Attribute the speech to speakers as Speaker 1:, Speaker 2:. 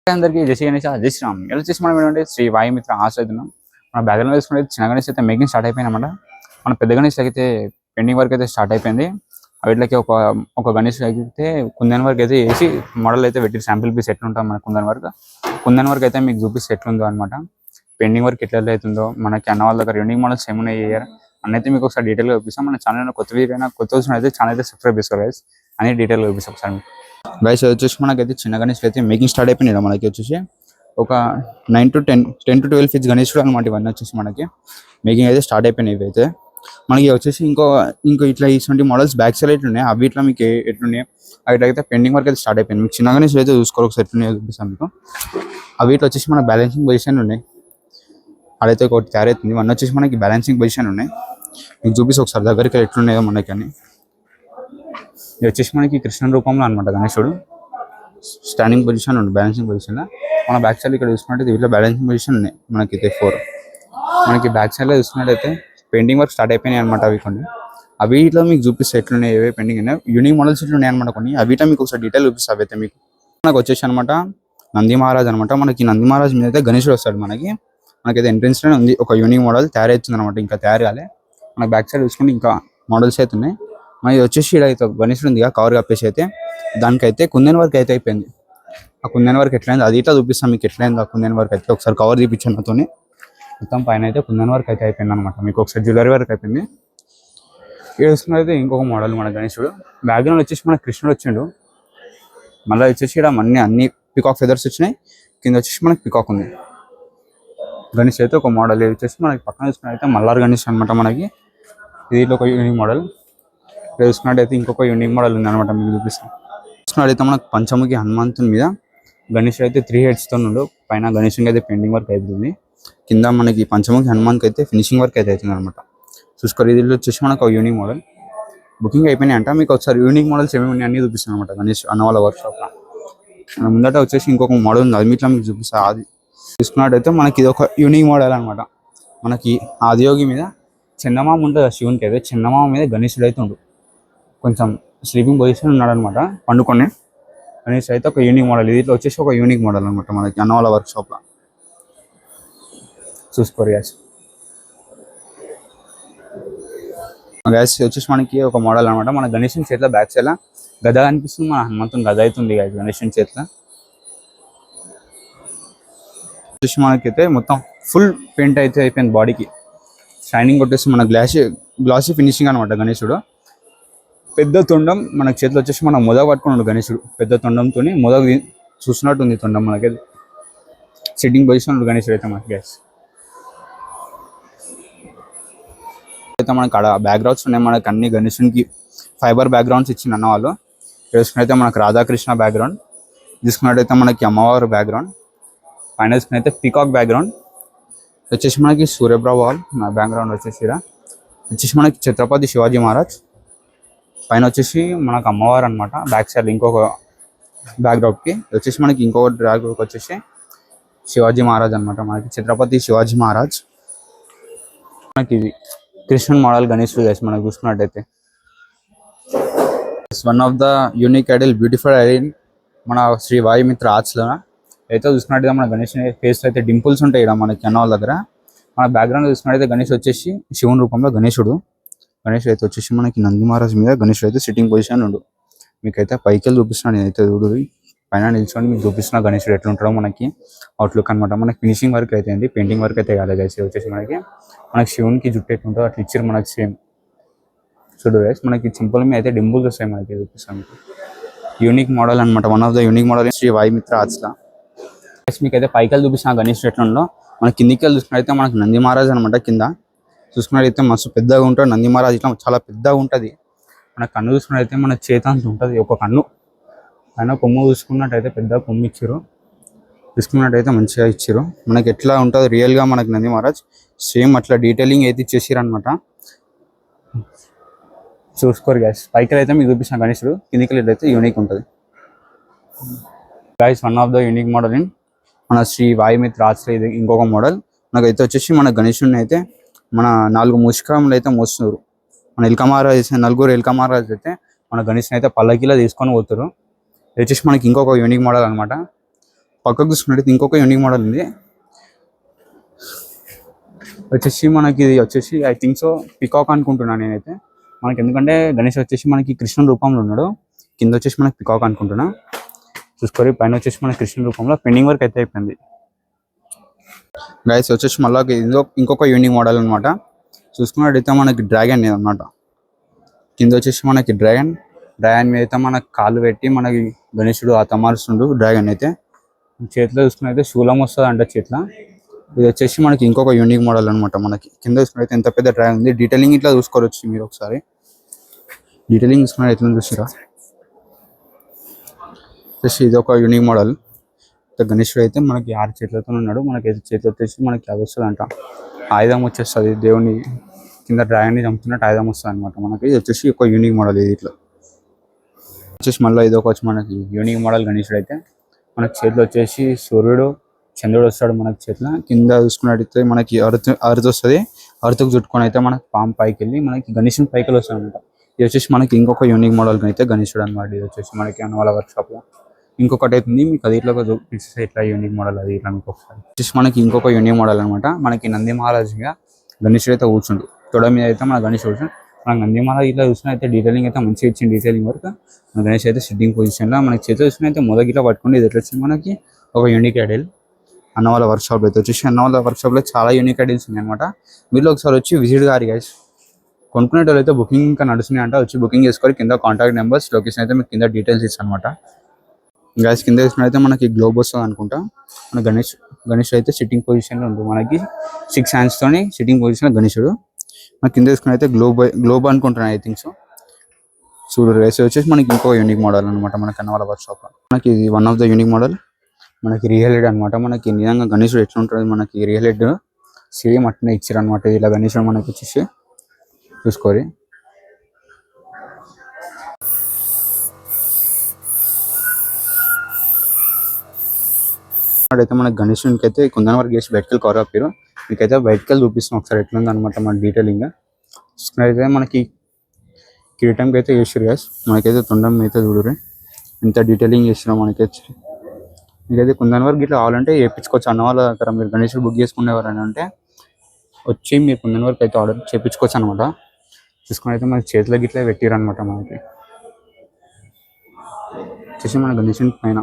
Speaker 1: అందరికీ జై శ్రీ గణేష్ జై శ్రీరామ్. ఎలా వచ్చేసి మనం ఏంటంటే శ్రీ వాయుమిత్ర ఆశ్రయిస్తున్నాం. మన బ్యాక్గ్రౌండ్ తీసుకుంటే చిన్న గణేష్ అయితే మేకింగ్ స్టార్ట్ అయిపోయిందన్నమాట. మన పెద్ద గణేష్ అయితే పెండింగ్ వర్క్ అయితే స్టార్ట్ అయిపోయింది. వీటికి ఒక గణేష్ అయితే కుందన్ వర్క్ అయితే వేసి మోడల్ అయితే పెట్టి శాంపిల్ పీస్ ఎట్లుంటాం మన కుందన్ వర్క్ అయితే మీకు చూపిస్తే ఎట్లుందో అనమాట. పెండింగ్ వర్క్ ఎట్లా అవుతుందో మనకి అన్న వాళ్ళ దగ్గర యూనిక్ మోడల్స్ ఏమున్నాయి అన్నైతే మీకు ఒకసారి డీటెయిల్గా చూపిస్తాం. మన ఛానల్ కొత్త వీడియో అయినా కొత్త వచ్చిన అయితే ఛానల్ అయితే సబ్స్క్రైబ్ చేసుకోవాలి గైస్. అన్ని డీటెయిల్గా చూపిస్తాం ఒకసారి మీకు. గైస్ వచ్చేసి మనకైతే చిన్న గణేష్ అయితే మేకింగ్ స్టార్ట్ అయిపోయినాయి. మనకి వచ్చేసి ఒక 9 to 10 to 12 ఫీట్స్ గణేష్ అనమాట. ఇవన్నీ వచ్చేసి మనకి మేకింగ్ అయితే స్టార్ట్ అయిపోయినాయి. ఇవి అయితే మనకి వచ్చేసి ఇంకో ఇట్లా ఇటువంటి మోడల్స్ బ్యాక్ సైడ్ అయితే ఉన్నాయి. అవి ఇట్లా మీకు ఎట్లున్నాయి అవి అయితే పెండింగ్ వర్క్ అయితే స్టార్ట్ అయిపోయింది. మీకు చిన్న గణేష్ అయితే చూసుకోవాలి ఒకసారి ఎట్లున్నాయో చూపిస్తాను మీకు. అవి ఇట్లా వచ్చేసి మన బ్యాలెన్సింగ్ పొజిషన్ ఉన్నాయి. అదైతే ఒకటి తయారవుతుంది. ఇవన్నీ వచ్చేసి మనకి బ్యాలెన్సింగ్ పొజిషన్ ఉన్నాయి. మీకు చూపిస్తే ఒకసారి దగ్గరికి ఎట్లున్నాయో మనకి అని. ఇది వచ్చేసి మనకి కృష్ణ రూపంలో అనమాట గణేశుడు. స్టాండింగ్ పొజిషన్ ఉంది, బ్యాలెన్సింగ్ పొజిషన్. మన బ్యాక్ సైడ్ ఇక్కడ చూసుకున్నట్టు వీటిలో బ్యాలెన్సింగ్ పొజిషన్ ఉన్నాయి మనకి అయితే 4. మనకి బ్యాక్ సైడ్లో చూసుకున్నట్టయితే పెయింటింగ్ వర్క్ స్టార్ట్ అయిపోయినాయి అనమాట. అవి కొన్ని అవి ఇట్లా మీకు చూపిస్తే ఎట్లున్నాయి ఏవే పెయింటింగ్ ఉన్నాయి. యూనిక్ మోడల్స్ ఇట్లా ఉన్నాయి అనమాట కొన్ని. అవి మీకు ఒకసారి డీటెయిల్ చూపిస్తే అవి అయితే మీకు. మనకు వచ్చేసి అనమాట నంది మహారాజ్ అనమాట. మనకి నంది మహారాజ్ మీద అయితే గణేశుడు వస్తాడు. మనకైతే ఎంట్రెన్స్ లోనే ఉంది ఒక యూనిక్ మోడల్ తయారవుతుంది అనమాట. ఇంకా తయారు కాలే. మనకి బ్యాక్ సైడ్ చూసుకుంటే ఇంకా మోడల్స్ అయితే ఉన్నాయి. మనకి వచ్చేసి ఇక్కడ అయితే గణేశుడు ఉంది కవర్ కప్పేసి అయితే దానికైతే కుందన్ వర్క్ అయితే అయిపోయింది. ఆ కుందన్ వర్క్ ఎట్లయింది అది ఇట్లా చూపిస్తాం మీకు. ఎట్లయింది ఆ కుందన్ వర్క్ అయితే ఒకసారి కవర్ తీపించాను నాతోనే. మొత్తం పైన అయితే కుందన్ వర్క్ అయితే అయిపోయింది అనమాట. మీకు ఒకసారి జ్యువెలరీ వర్క్ అయిపోయింది. ఇక్కడ చూసుకున్నైతే ఇంకొక మోడల్ మన గణేశుడు. బ్యాక్గ్రౌండ్ వచ్చేసి మన కృష్ణుడు వచ్చిండు. మళ్ళీ వచ్చేసి ఇక్కడ అన్ని పికాక్ ఫెదర్స్ వచ్చినాయి. కింద వచ్చేసి మనకి పికాక్ ఉంది. గణేష్ అయితే ఒక మోడల్. ఇది వచ్చేసి మనకి పక్కన చూసుకున్నట్టయితే మల్లార్ గణేష్ అనమాట. మనకి ఇది ఒక యూనిక్ మోడల్. ఇక్కడ చూసుకున్నట్టయితే ఇంకొక యూనిక్ మోడల్ ఉంది అనమాట. మీకు చూపిస్తాను. చూసుకున్నట్టయితే మనకు పంచముఖి హనుమంతుని మీద గణేష్ అయితే 3 heads ఉండు. పైన గణేష్కి అయితే పెయింటింగ్ వర్క్ అవుతుంది. కింద మనకి పంచముఖి హనుమాన్కి అయితే ఫినిషింగ్ వర్క్ అయితే అవుతుంది అనమాట. చూసుకోరు. ఇది వచ్చేసి మనకు ఒక యూనిక్ మోడల్. బుకింగ్ అయిపోయినాయి అంట. మీకు ఒకసారి యూనిక్ మోడల్స్ ఏమేమి ఉన్నాయి అన్నీ చూపిస్తాను అనమాట. గణేష్ అన్న వాళ్ళ వర్క్షాప్లో ముందట వచ్చేసి ఇంకొక మోడల్ ఉంది. అది మీట్లో మీకు చూపిస్తాను. అది చూసుకున్నట్టయితే మనకి ఇది ఒక యూనిక్ మోడల్ అనమాట. మనకి ఆదియోగి మీద చందమామ ఉంటుంది. శివునికి అయితే చందమామ మీద గణేశుడు అయితే ఉండు. కొంచెం స్లీపింగ్ పొజిషన్ ఉన్నాడు అనమాట. పండుకొని గణేష్ అయితే ఒక యూనిక్ మోడల్. ఇది వచ్చేసి ఒక యూనిక్ మోడల్ అనమాట. మనకి అన్న వాళ్ళ వర్క్షాప్లో చూసుకోరు గ్యాస్. గ్యాస్ వచ్చేసి మనకి ఒక మోడల్ అనమాట. మన గణేశుని చేతిలో బ్యాక్ సైడ్ గద అనిపిస్తుంది. మన హనుమంతుని గద అవుతుంది గ్యాస్ గణేశుని చేతిలో. వచ్చేసి మనకైతే మొత్తం ఫుల్ పెయింట్ అయితే అయిపోయింది. బాడీకి షైనింగ్ కొట్టేసి మన గ్లాసీ ఫినిషింగ్ అనమాట. గణేశుడు పెద్ద తొండం మనకి చేతిలో వచ్చేసి మనం మొదగ పట్టుకున్నాడు గణేశుడు. పెద్ద తొండంతో మొదగ చూసినట్టు ఉంది తొండం. మనకి సిట్టింగ్ పొజిషన్ గణేశుడు అయితే మనకి గ్యాస్ అయితే మనకి అక్కడ బ్యాక్గ్రౌండ్స్ ఉన్నాయి. మనకి అన్ని గణేశునికి ఫైబర్ బ్యాక్గ్రౌండ్స్ ఇచ్చిన అన్న వాళ్ళు. చూసుకున్నైతే మనకి రాధాకృష్ణ బ్యాక్గ్రౌండ్. చూసుకున్నట్టయితే మనకి అమ్మవారు బ్యాక్గ్రౌండ్. పైన చూసుకున్నైతే పీకాక్ బ్యాక్గ్రౌండ్. వచ్చేసి మనకి సూర్యప్రభ వాల్ నా బ్యాక్గ్రౌండ్ వచ్చేసి మనకి ఛత్రపతి శివాజీ మహారాజ్. పైన వచ్చేసి మనకు అమ్మవారు అనమాట. బ్యాక్ సైడ్ ఇంకొక బ్యాక్డ్రాప్కి వచ్చేసి మనకి ఇంకొక బ్యాక్డ్రాప్ వచ్చేసి శివాజీ మహారాజ్ అనమాట. మనకి ఛత్రపతి శివాజీ మహారాజ్. మనకి ఇది కృష్ణన్ మోడల్ గణేశుడు గైస్. మనకు చూసుకున్నట్టయితే one of the unique Idol beautiful Idol మన శ్రీ వాయుమిత్ర ఆర్ట్స్లో అయితే చూసుకున్నట్టయితే మన గణేష్ ఫేస్లో అయితే డింపుల్స్ ఉంటాయి ఇక్కడ మనకి అన్న వాళ్ళ దగ్గర. మన బ్యాక్గ్రౌండ్ చూసుకున్నట్టయితే గణేష్ వచ్చేసి శివుని రూపంలో గణేశుడు. గణేష్ అయితే వచ్చేసి మనకి నంది మహారాజ్ మీద గణేశుడు అయితే సిట్టింగ్ పొజిషన్ ఉండు. మీకైతే పైకి చూపిస్తున్నాను. నేనైతే చూడు పైన నిల్చొని మీకు చూపిస్తున్నా గణేశుడు ఎట్లుంటాడో మనకి అవుట్లుక్ అనమాట. మనకి ఫినిషింగ్ వర్క్ అయితే పెయింటింగ్ వర్క్ అయితే కాదు గైస్. వచ్చేసి మనకి శివునికి జుట్టు ఎట్లుంటుందో అట్లా ఇచ్చారు మనకి సేమ్. చూడు గైస్ మనకి సింపుల్ మీద అయితే డింపుల్స్ వస్తాయి మనకి. చూపిస్తాను యూనిక్ మోడల్ అనమాట. One of the unique model Shri Vayumitra ఆర్ట్స్లో. మీకు అయితే పైకి చూపిస్తున్నా గణేశుడు ఎట్లా ఉండో. మన కిందికి చూసుకున్నట్టయితే మనకి నంది మహారాజ్ అనమాట. కింద చూసుకున్నట్టయితే మస్తు పెద్దగా ఉంటాడు నంది మహారాజ్. ఇట్లా చాలా పెద్దగా ఉంటుంది. మన కన్ను చూసుకున్నట్టయితే మన చేతంత ఉంటుంది ఒక కన్ను. ఆయన కొమ్ము చూసుకున్నట్టయితే పెద్ద కొమ్ము ఇచ్చారు. చూసుకున్నట్టయితే మంచిగా ఇచ్చారు. మనకి ఎట్లా ఉంటుంది రియల్గా మనకి నంది మహారాజ్ సేమ్ అట్లా డీటెయిలింగ్ అయితే ఇచ్చేసారు అనమాట. చూసుకోరు గ్యాస్. పైకి అయితే మీకు చూపిస్తున్న గణేశుడు. కిందికి అయితే యూనిక్ ఉంటుంది guys. One of the unique model in మన శ్రీ వాయుమిత్ర ఆర్ట్స్లో ఇది ఇంకొక మోడల్. మనకైతే వచ్చేసి మన గణేశుడిని అయితే మన 4 ముష్కరములు అయితే మోస్తున్నారు. మన నలుగురు ఎల్క మహారాజ్ అయితే మన గణేష్ని అయితే పల్లకిలో తీసుకొని పోతారు. వచ్చేసి మనకి ఇంకొక యూనిక్ మోడల్ అనమాట. పక్కకు చూసుకున్నట్టయితే ఇంకొక యూనిక్ మోడల్ ఉంది. వచ్చేసి మనకి ఇది వచ్చేసి ఐ థింక్ సో పికాక్ అనుకుంటున్నాను నేనైతే. మనకి ఎందుకంటే గణేష్ వచ్చేసి మనకి కృష్ణ రూపంలో ఉన్నాడు, కింద వచ్చేసి మనకి పికాక్ అనుకుంటున్నా. చూసుకోరి పైన వచ్చేసి మన కృష్ణ రూపంలో పెండింగ్ వర్క్ అయితే అయిపోయింది. గైస్ వచ్చేసి మళ్ళీ ఇంకొక యూనిక్ మోడల్ అనమాట. చూసుకున్నట్టయితే మనకి డ్రాగన్ అనమాట. కింద వచ్చేసి మనకి డ్రాగన్ మీద అయితే మనకి కాళ్ళు పెట్టి మనకి గణేశుడు తమారుస్తుండు. డ్రాగన్ అయితే చేతిలో చూసుకున్నైతే శూలం వస్తుంది అంట చేతిలో. ఇది వచ్చేసి మనకి ఇంకొక యూనిక్ మోడల్ అనమాట. మనకి కింద చూసుకున్నైతే ఎంత పెద్ద డ్రాగన్ ఉంది. డీటెయిలింగ్ ఇట్లా చూసుకోవచ్చు మీరు ఒకసారి. డీటెయిలింగ్ చూసుకున్న ఎట్లా చూసిరా. వచ్చేసి ఇది ఒక యూనిక్ మోడల్. గణేశుడు అయితే మనకి 6 చేతులతో ఉన్నాడు. మనకి చేతి వచ్చేసి మనకి అది వస్తుంది అంట, ఆయుధం వచ్చేస్తుంది. దేవుని కింద డ్రాగన్ని చంపుతున్నట్టు ఆయుధం వస్తుంది అనమాట. మనకి ఇది వచ్చేసి ఒక యూనిక్ మోడల్. ఇది ఇట్లా వచ్చేసి మళ్ళీ ఇది వచ్చి మనకి యూనిక్ మోడల్ గణేశుడు అయితే మనకి చేతిలో వచ్చేసి సూర్యుడు చంద్రుడు వస్తాడు మనకి చేతిలో. కింద చూసుకున్నట్టయితే మనకి అరుతు వస్తుంది. అరుతుకు చుట్టుకొని అయితే మనకి పాము పైకి వెళ్ళి మనకి గణేశుని పైకి వస్తుంది అనమాట. ఇది వచ్చేసి మనకి ఇంకొక యూనిక్ మోడల్ అయితే గణేశుడు అనమాట. ఇది వచ్చేసి మనకి అన్నవాళ్ళ వర్క్షాప్లో ఇంకొకటి అవుతుంది. మీకు అది ఇట్లా చూపిస్తే ఇట్లా యూనిక్ మోడల్ అది ఇట్లా మీకు ఒకసారి వచ్చేసి మనకి ఇంకొక యూనిక్ మోడల్ అనమాట. మనకి నంది మహారాజుగా గణేశుడు అయితే కూర్చుండు. తొడ మీద అయితే మన గణేష్ కూర్చుండు. మనకి నంది మహారాజు ఇట్లా చూసినా అయితే డీటెయిలింగ్ అయితే మంచిగా ఇచ్చింది. డీటెయిలింగ్ వరకు మన గణేష్ అయితే సిట్టింగ్ పొజిషన్లో మనకి చేతిలో చూసినా అయితే మొదటి ఇట్లా పట్టుకుంటే ఇది ఎట్లా వచ్చింది మనకి ఒక యూనిక్ ఐడియల్. అన్నవాళ్ళ వర్క్షాప్ అయితే వచ్చేసి అన్నవాళ్ళ వర్క్షాప్లో చాలా యూనిక్ ఐడియల్స్ ఉన్నాయి అనమాట. మీరు ఒకసారి వచ్చి విజిట్ గారి గైస్. కొనుక్కునే వాళ్ళు అయితే బుకింగ్ ఇంకా నడుస్తున్నాయి అంట. వచ్చి బుకింగ్ చేసుకొని కింద కాంటాక్ట్ నెంబర్స్ లొకేషన్ అయితే మీకు కింద డీటెయిల్స్ ఇస్తాను అనమాట. గ్యాస్ కింద తీసుకున్నైతే మనకి గ్లోబ్ వస్తుంది అనుకుంటా. మన గణేష్ అయితే సిట్టింగ్ పొజిషన్లో ఉంటుంది. మనకి 6 హ్యాండ్స్తోని సిట్టింగ్ పొజిషన్లో గణేశుడు. మనకి కింద తీసుకుని అయితే గ్లోబ్ అనుకుంటున్నాను ఐ థింక్ సో. చూడు రేస్ వచ్చేసి మనకి ఇంకో యూనిక్ మోడల్ అనమాట. మనకి అన్నవాళ్ళ వర్క్షాప్లో మనకి ఇది one of the unique model. మనకి రియల్ హెడ్ అనమాట. మనకి నిజంగా గణేశుడు ఎట్లా ఉంటుంది మనకి రియల్ హెడ్ సేమ్ అట్నే ఇచ్చారు అనమాట. ఇలా గణేశుడు మనకి వచ్చేసి చూసుకోరి. అయితే మన గణేశునికి అయితే కొందరి వరకు చేసి బయటకెళ్ళి కవర్ అప్పారు. మీకైతే బయటకెళ్ళి చూపిస్తాం ఒకసారి ఎట్లుంది అనమాట మన డీటెయిలింగ్. అయితే మనకి కిరీటంకి అయితే చేసారు గ్యాస్. మనకైతే తొండం అయితే చూడరు ఎంత డీటెయిలింగ్ చేసినా. మనకైతే మీకైతే కొందరి వరకు ఇట్లా కావాలంటే చేయించుకోవచ్చు అన్నవాళ్ళ దగ్గర. మీరు గణేశుడు బుక్ చేసుకునేవారని అంటే వచ్చి మీరు కొందరి వరకు అయితే ఆర్డర్ చేయించుకోవచ్చు అనమాట. చూసుకుని అయితే మనకి చేతిలోకి ఇట్లా పెట్టారు అనమాట. మనకి వచ్చేసి మన గణేశుని పైన